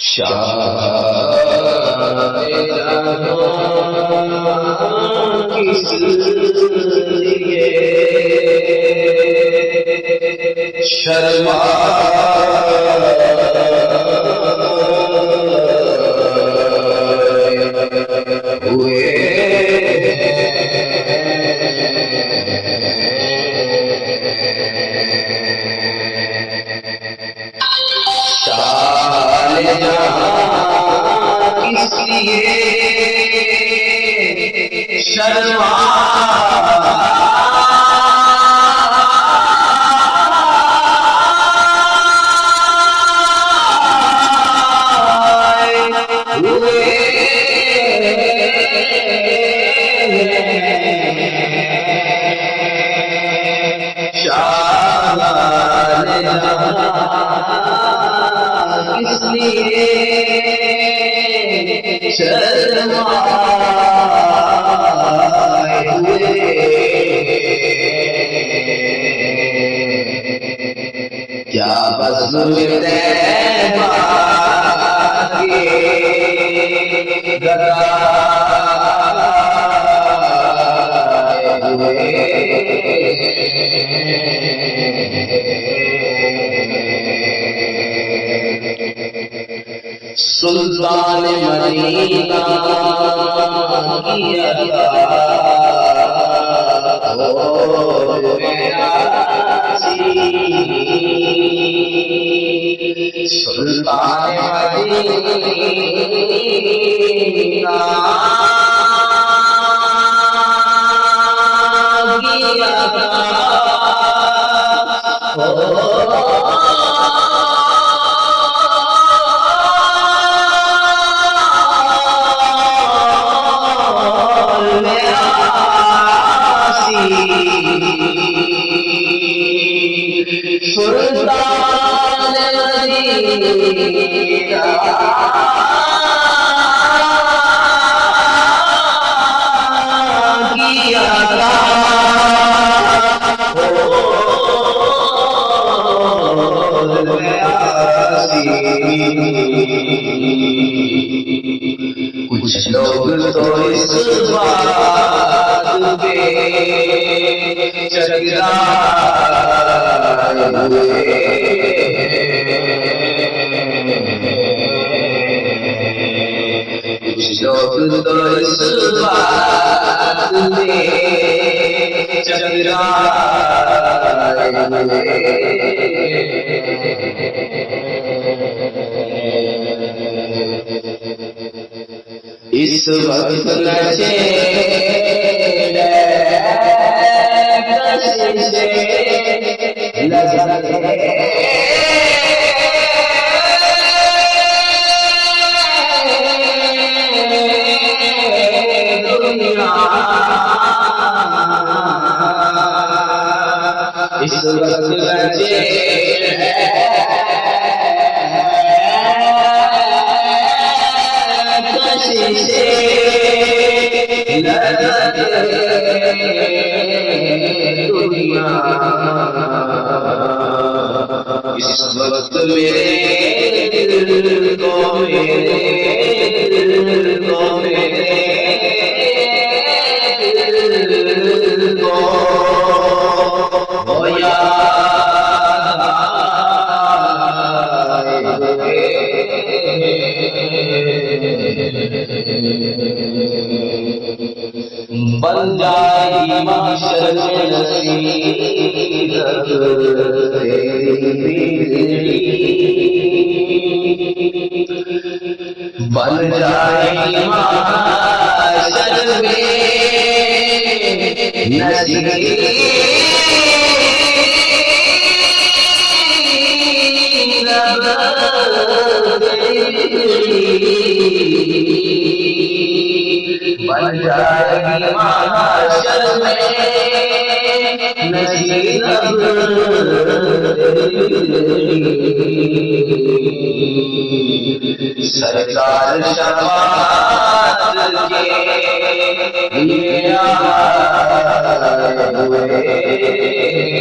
شاہ کس لیے شرما ہوئے کس لیے شرما کس لیے شرمائے ہوئے کیا بزم طیبہ کے گدائے ہوئے سلطان مدینہ کی ادا ہو سلطان مدینہ کی ادا سلطان مدینہ کی ادا کچھ لوگ تو اس بات پہ چکرائے ہوئے کچھ لوگ تو اس بات پہ چکرائے ہوئے اس وقت نچے کششے لذتے دنیا اس وقت نچے دنیا اس وقت میرے دل کو بن جائے محشر میں نصیحت بن جائے محشر میں بن جائے محشر میں نصیحت سرکار شفاعت کے لیے آئے ہوئے